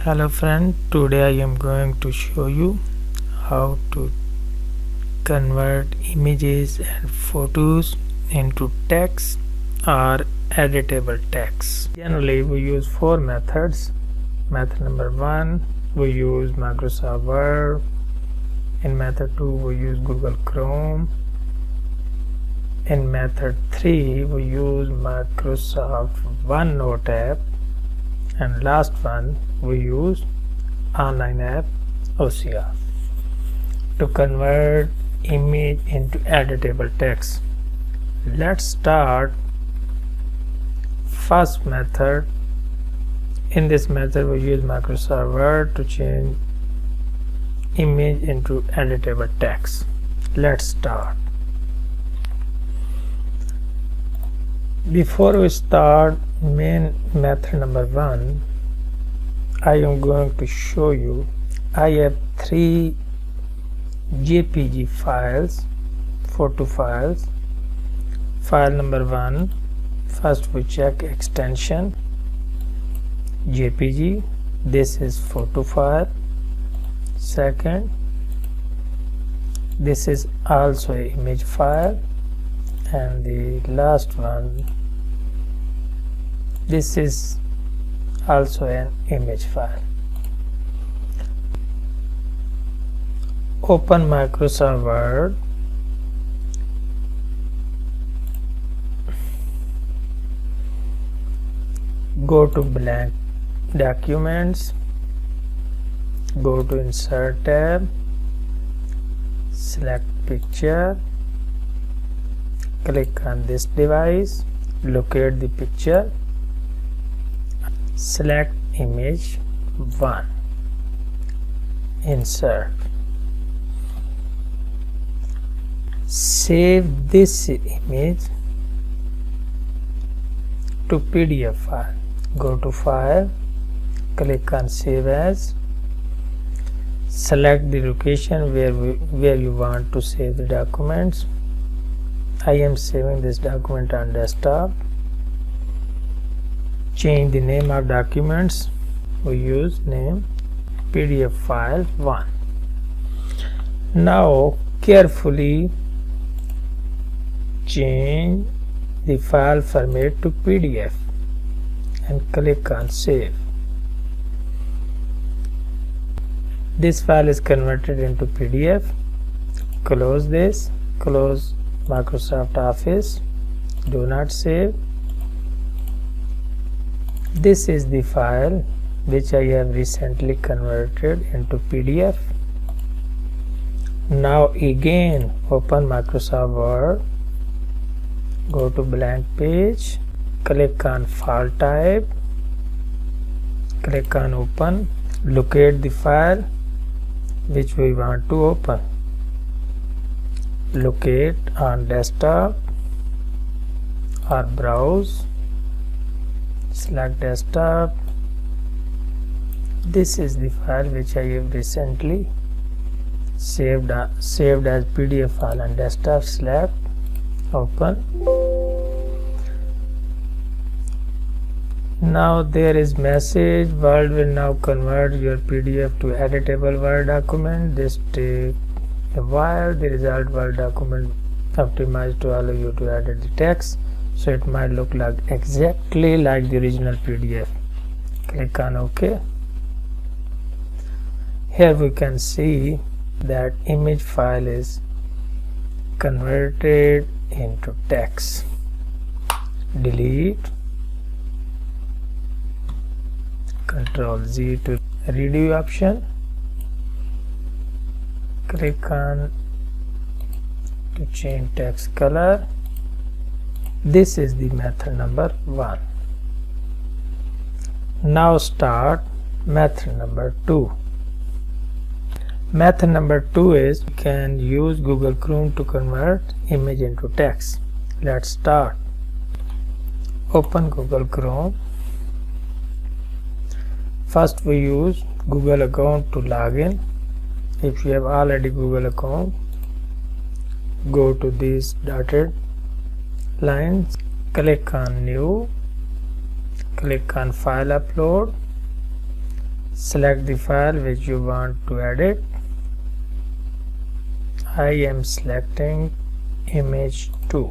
Hello friend, today I am going to show you how to convert images and photos into text or editable text. Generally we use four methods. Method number 1, we use Microserver. In method 2 we use Google Chrome. In method 3 we use Microsoft OneNote app, and last one we use online app OCR to convert image into editable text. Let's start first method. In this method we use Microserver to change image into editable text. Let's start. Before we start main method number 1, I am going to show you I have 3 jpeg files, photo files. File number 1, first we check extension jpeg, this is photo file. Second, this is also an image file, and the last one, this is also an image file. Open Microserver, go to blank documents, go to insert tab, select picture, click on this device, locate the picture, select image 1, insert, save this image to PDF file. Go to file, click on save as, select the location where you want to save the documents. I am saving this document on desktop. Change the name of documents. We use name PDF file 1. Now carefully change the file format to PDF and click on save. This file is converted into PDF. Close this, close Microsoft Office, do not save. This is the file which I have recently converted into PDF. Now again open Microsoft Word, go to blank page, click on file type, click on open, locate the file which we want to open, locate on desktop or browse, select desktop. This is the file which I have recently saved as PDF file on desktop, select open. Now there is message, Word will now convert your PDF to editable Word document. This takes a while. The result Word document optimized to allow you to edit the text, so it might look like exactly like the original PDF. Click on OK. Here we can see that image file is converted into text. Delete, Ctrl Z to redo option, click on to change text color. This is the method number 1. Now start method number 2. Method number 2 is you can use Google Chrome to convert image into text. Let's start. Open Google Chrome. First we use Google account to log in. If you have already Google account, go to these dotted lines, click on new, click on file upload, select the file which you want to edit. I am selecting image 2.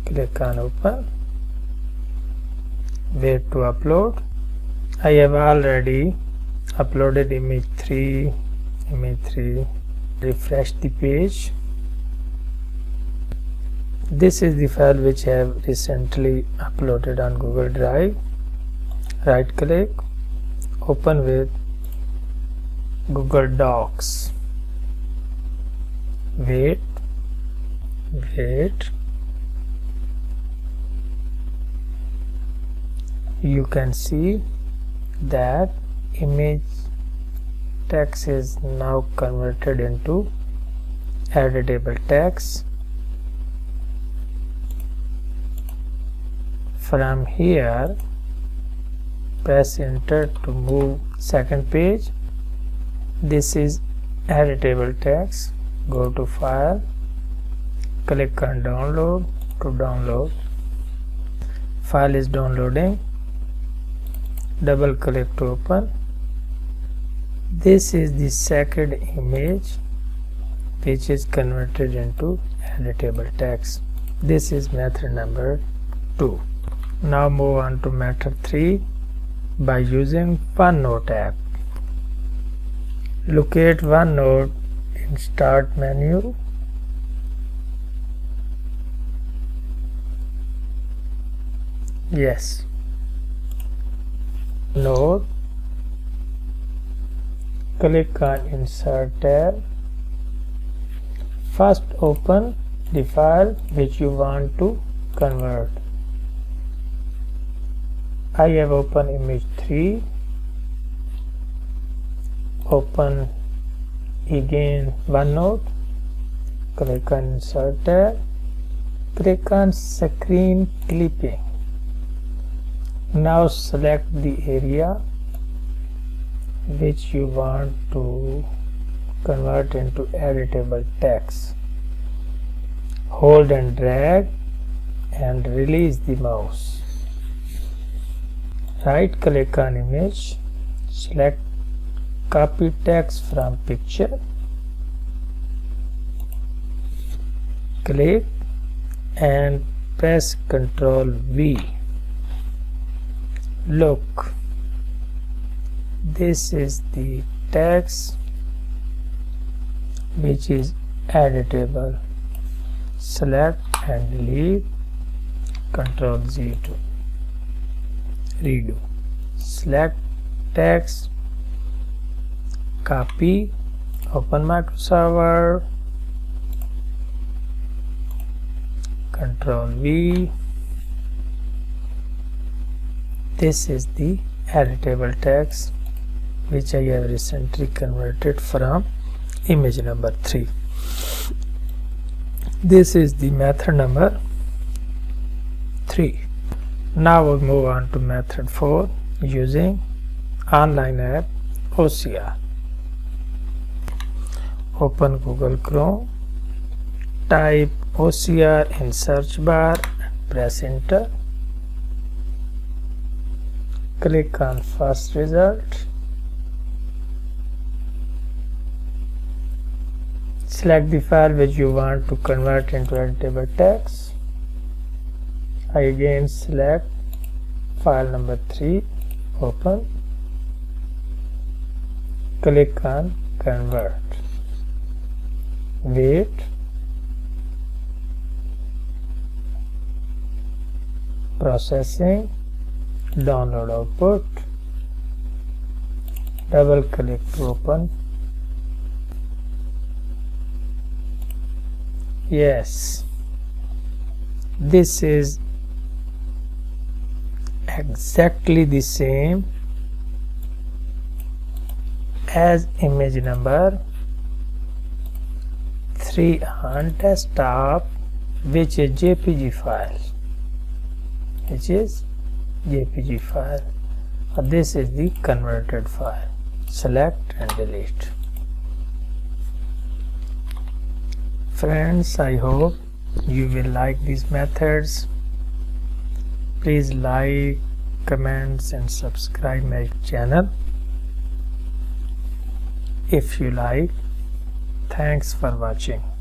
Click on open. Wait to upload. I have already uploaded image 3. Refresh the page. This is the file which I have recently uploaded on Google Drive. Right click, open with Google Docs. Wait. You can see that image text is now converted into editable text. From here, press enter to move second page. This is editable text. Go to file, click on download to download. File is downloading. Double click to open. This is the second image which is converted into editable text. This is method number 2. Now move on to method 3 by using Pano Tab. Locate OneNote in Start menu. Yes. Note. Click on Insert tab. First open the file which you want to convert. I have opened image 3. Open again OneNote. Click on Insert tab. Click on Screen Clipping. Now select the area which you want to convert into editable text. Hold and drag and release the mouse. Right click on image, select copy text from picture, click and press Ctrl V. Look, this is the text which is editable. Select and delete. Ctrl Z to redo. Select text, copy, open Microserver, Ctrl V. This is the editable text which I have recently converted from image number 3. This is the method number 3. Now we'll move on to method 4 using online app OCR. Open Google Chrome, type OCR in search bar, press enter. Click on first result. Select the file which you want to convert into editable text. I again select file number 3, open. Click on convert. Wait. Processing. Download output. Double click to open. Yes, this is exactly the same as image number 3 on desktop, which is JPG file. This is the converted file. Select and delete. Friends, I hope you will like these methods. Please like, comments and subscribe my channel. if you like. Thanks for watching.